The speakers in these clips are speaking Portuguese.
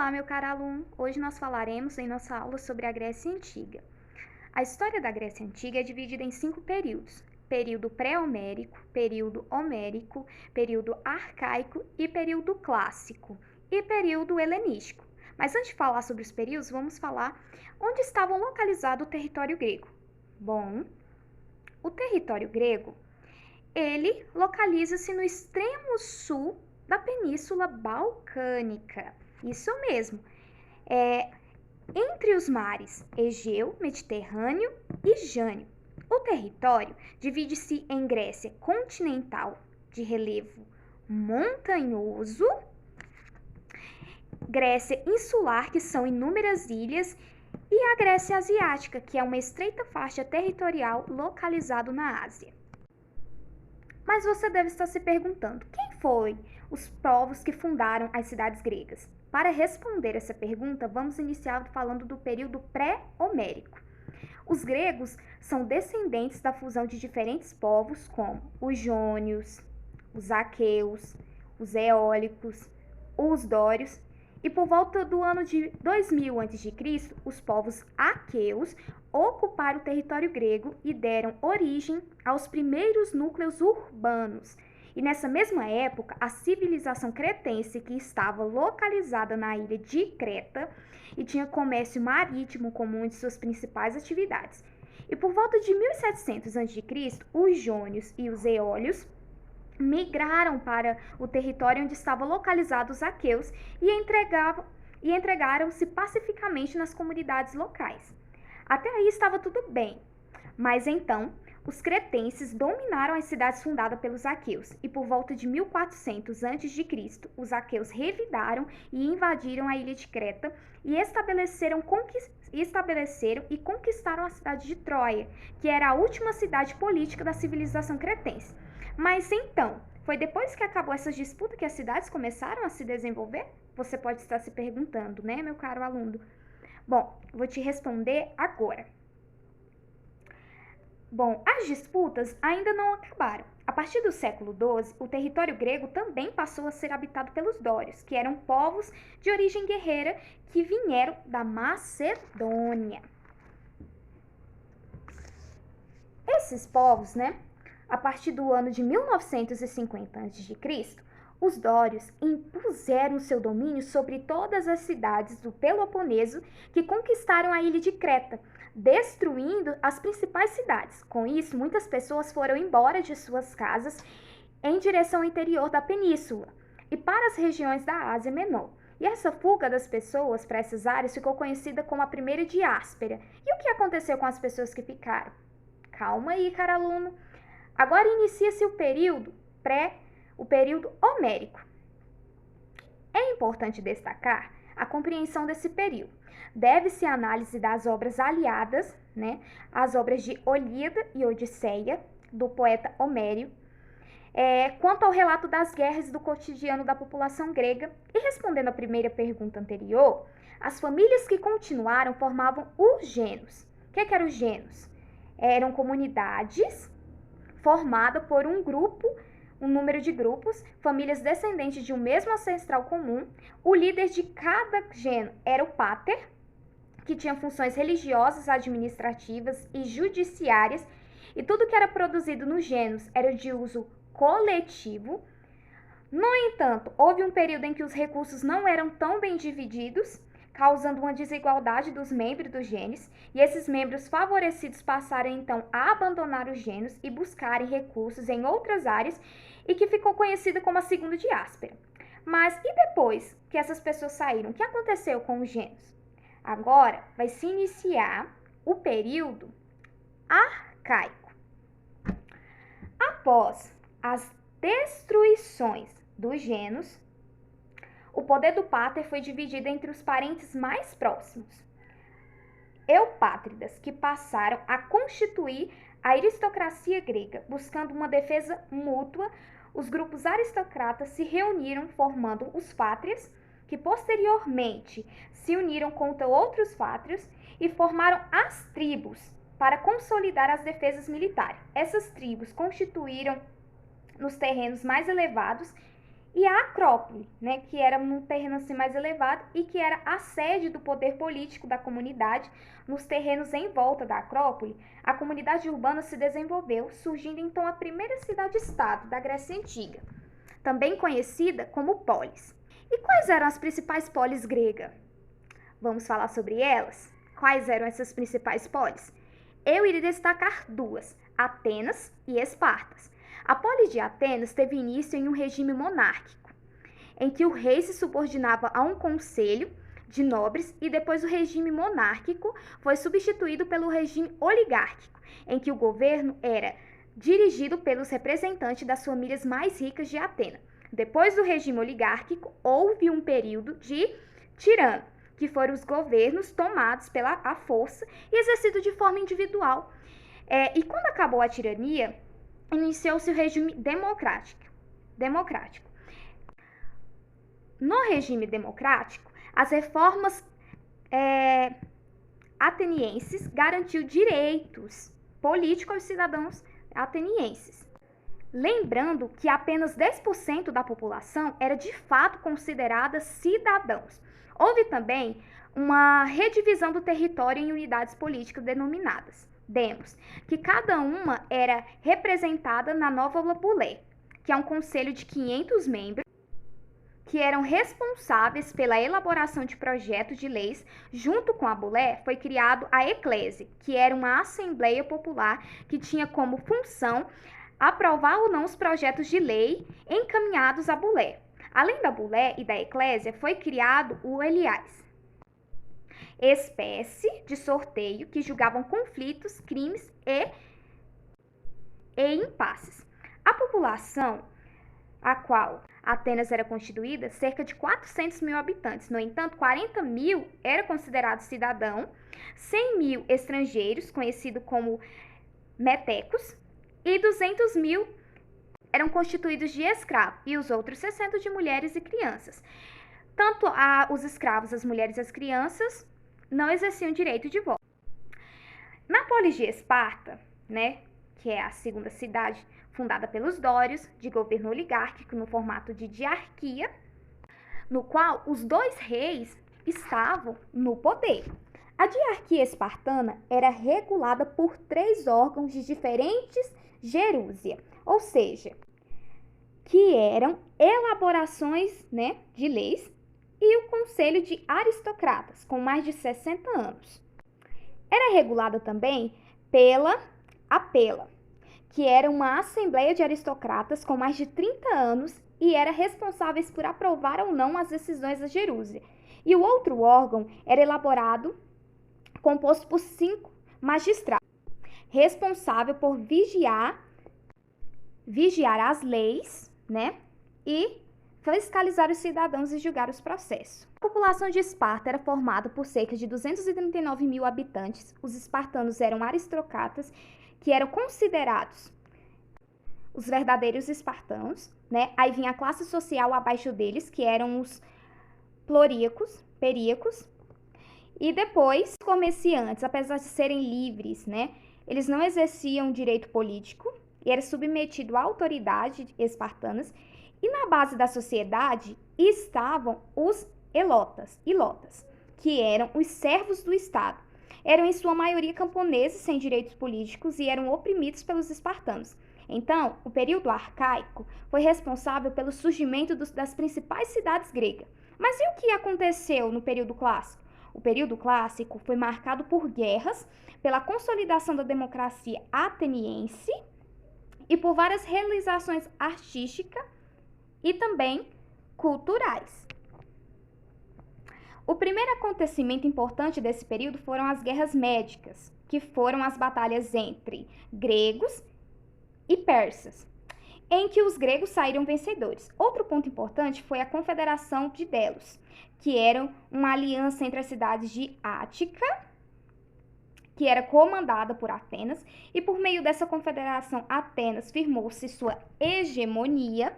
Olá, meu caro aluno! Hoje nós falaremos em nossa aula sobre a Grécia Antiga. A história da Grécia Antiga é dividida em 5 períodos: período pré-homérico, período homérico, período arcaico e período clássico, e período helenístico. Mas antes de falar sobre os períodos, vamos falar onde estava localizado o território grego. Bom, o território grego, ele localiza-se no extremo sul da Península Balcânica. Isso mesmo. Entre os mares Egeu, Mediterrâneo e Jânio. O território divide-se em Grécia continental, de relevo montanhoso, Grécia insular, que são inúmeras ilhas, e a Grécia asiática, que é uma estreita faixa territorial localizada na Ásia. Mas você deve estar se perguntando, quem foi os povos que fundaram as cidades gregas? Para responder essa pergunta, vamos iniciar falando do período pré-homérico. Os gregos são descendentes da fusão de diferentes povos, como os jônios, os aqueus, os eólicos, os dórios, e por volta do ano de 2000 a.C., os povos aqueus ocuparam o território grego e deram origem aos primeiros núcleos urbanos. E nessa mesma época, a civilização cretense, que estava localizada na ilha de Creta e tinha comércio marítimo como uma de suas principais atividades. E por volta de 1700 a.C., os jônios e os eólios migraram para o território onde estavam localizados os aqueus e entregaram-se pacificamente nas comunidades locais. Até aí estava tudo bem, mas então os cretenses dominaram as cidades fundadas pelos aqueus e por volta de 1400 a.C., os aqueus revidaram e invadiram a ilha de Creta e estabeleceram e conquistaram a cidade de Troia, que era a última cidade política da civilização cretense. Mas então, foi depois que acabou essa disputa que as cidades começaram a se desenvolver? Você pode estar se perguntando, né, meu caro aluno? Bom, vou te responder agora. Bom, as disputas ainda não acabaram. A partir do século XII, o território grego também passou a ser habitado pelos dórios, que eram povos de origem guerreira que vieram da Macedônia. Esses povos, a partir do ano de 1950 a.C., os dórios impuseram seu domínio sobre todas as cidades do Peloponeso que conquistaram a ilha de Creta, destruindo as principais cidades. Com isso, muitas pessoas foram embora de suas casas em direção ao interior da península e para as regiões da Ásia Menor. E essa fuga das pessoas para essas áreas ficou conhecida como a primeira diáspora. E o que aconteceu com as pessoas que ficaram? Calma aí, caro aluno. Agora inicia-se o período homérico. É importante destacar a compreensão desse período. Deve-se a análise das obras aliadas, as obras de Ilíada e Odisseia, do poeta Homero, quanto ao relato das guerras e do cotidiano da população grega. E respondendo à primeira pergunta anterior, as famílias que continuaram formavam os gênos. O que eram os gênos? Eram comunidades formadas por um número de grupos, famílias descendentes de um mesmo ancestral comum. O líder de cada gênero era o pater, que tinha funções religiosas, administrativas e judiciárias, e tudo que era produzido nos gêneros era de uso coletivo. No entanto, houve um período em que os recursos não eram tão bem divididos, causando uma desigualdade dos membros dos gêneros, e esses membros favorecidos passaram então a abandonar os gêneros e buscarem recursos em outras áreas, e que ficou conhecida como a segunda diáspora. Mas e depois que essas pessoas saíram, o que aconteceu com os gêneros? Agora vai se iniciar o período arcaico. Após as destruições dos gêneros, o poder do pater foi dividido entre os parentes mais próximos, eupátridas, que passaram a constituir a aristocracia grega. Buscando uma defesa mútua, os grupos aristocratas se reuniram formando os pátrias, que posteriormente se uniram contra outros pátrios e formaram as tribos para consolidar as defesas militares. Essas tribos constituíram nos terrenos mais elevados e a Acrópole, né, que era num terreno assim mais elevado e que era a sede do poder político da comunidade. Nos terrenos em volta da Acrópole, a comunidade urbana se desenvolveu, surgindo então a primeira cidade-estado da Grécia Antiga, também conhecida como polis. E quais eram as principais polis gregas? Vamos falar sobre elas? Quais eram essas principais polis? Eu iria destacar duas, Atenas e Espartas. A polis de Atenas teve início em um regime monárquico, em que o rei se subordinava a um conselho de nobres, e depois o regime monárquico foi substituído pelo regime oligárquico, em que o governo era dirigido pelos representantes das famílias mais ricas de Atenas. Depois do regime oligárquico, houve um período de tirano, que foram os governos tomados pela força e exercidos de forma individual. E quando acabou a tirania, iniciou-se o regime democrático. No regime democrático, as reformas atenienses garantiu direitos políticos aos cidadãos atenienses. Lembrando que apenas 10% da população era de fato considerada cidadãos. Houve também uma redivisão do território em unidades políticas denominadas demos, que cada uma era representada na nova Bulé, que é um conselho de 500 membros, que eram responsáveis pela elaboração de projetos de leis. Junto com a Bulé, foi criado a Eclésia, que era uma assembleia popular que tinha como função aprovar ou não os projetos de lei encaminhados à Bulé. Além da Bulé e da Eclésia, foi criado o Eliás, espécie de sorteio que julgavam conflitos, crimes e impasses. A população a qual Atenas era constituída, cerca de 400 mil habitantes. No entanto, 40 mil eram considerados cidadãos, 100 mil estrangeiros, conhecidos como metecos, e 200 mil eram constituídos de escravos, e os outros 60 de mulheres e crianças. Tanto os escravos, as mulheres e as crianças não exerciam direito de voto. Na polis de Esparta, né, que é a segunda cidade fundada pelos dórios, de governo oligárquico no formato de diarquia, no qual os dois reis estavam no poder. A diarquia espartana era regulada por 3 órgãos de diferentes gerúsia, ou seja, que eram elaborações, né, de leis, e o conselho de aristocratas, com mais de 60 anos. Era regulada também pela Apela, que era uma assembleia de aristocratas com mais de 30 anos e era responsável por aprovar ou não as decisões da gerúsia. E o outro órgão era composto por 5 magistrados, responsável por vigiar as leis, né, e fiscalizar os cidadãos e julgar os processos. A população de Esparta era formada por cerca de 239 mil habitantes. Os espartanos eram aristocratas, que eram considerados os verdadeiros espartanos, né? Aí vinha a classe social abaixo deles, que eram os períacos, e depois os comerciantes, apesar de serem livres, né? Eles não exerciam direito político e eram submetidos à autoridade espartanas. E na base da sociedade estavam os ilotas, que eram os servos do Estado. Eram em sua maioria camponeses sem direitos políticos e eram oprimidos pelos espartanos. Então, o período arcaico foi responsável pelo surgimento das principais cidades gregas. Mas e o que aconteceu no período clássico? O período clássico foi marcado por guerras, pela consolidação da democracia ateniense e por várias realizações artísticas e também culturais. O primeiro acontecimento importante desse período foram as guerras médicas, que foram as batalhas entre gregos e persas, em que os gregos saíram vencedores. Outro ponto importante foi a Confederação de Delos, que era uma aliança entre as cidades de Ática, que era comandada por Atenas, e por meio dessa confederação, Atenas firmou-se sua hegemonia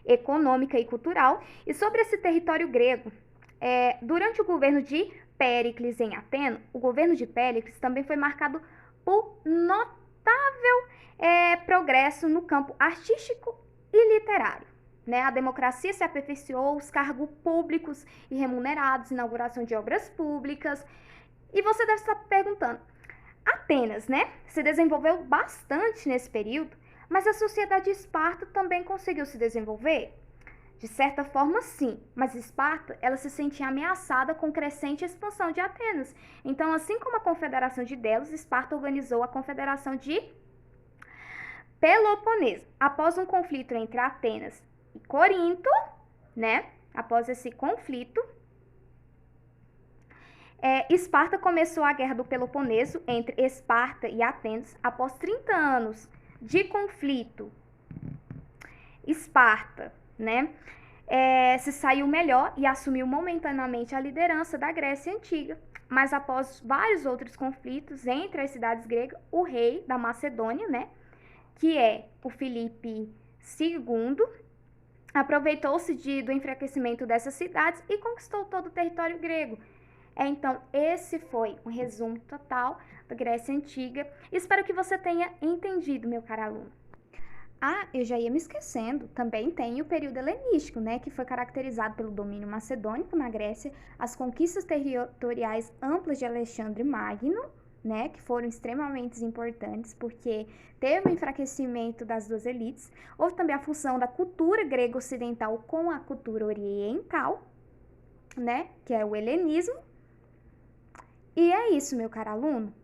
econômica e cultural. E sobre esse território grego, durante o governo de Péricles em Atenas, o governo de Péricles também foi marcado por notável progresso no campo artístico e literário, né? A democracia se aperfeiçoou, os cargos públicos e remunerados, inauguração de obras públicas. E você deve estar perguntando, Atenas, né, se desenvolveu bastante nesse período, mas a sociedade de Esparta também conseguiu se desenvolver? De certa forma, sim, mas Esparta, ela se sentia ameaçada com crescente expansão de Atenas. Então, assim como a Confederação de Delos, Esparta organizou a Confederação de Peloponeso. Após um conflito entre Atenas e Corinto, né, após esse conflito, Esparta começou a Guerra do Peloponeso entre Esparta e Atenas. Após 30 anos de conflito, Esparta, né, se saiu melhor e assumiu momentaneamente a liderança da Grécia Antiga. Mas após vários outros conflitos entre as cidades gregas, o rei da Macedônia, né, que é o Filipe II, aproveitou-se do enfraquecimento dessas cidades e conquistou todo o território grego. Então, esse foi um resumo total da Grécia Antiga. Espero que você tenha entendido, meu caro aluno. Eu já ia me esquecendo, também tem o período helenístico, né, que foi caracterizado pelo domínio macedônico na Grécia, as conquistas territoriais amplas de Alexandre Magno, né, que foram extremamente importantes, porque teve o enfraquecimento das duas elites, houve também a fusão da cultura grega ocidental com a cultura oriental, né, que é o helenismo. E é isso, meu caro aluno.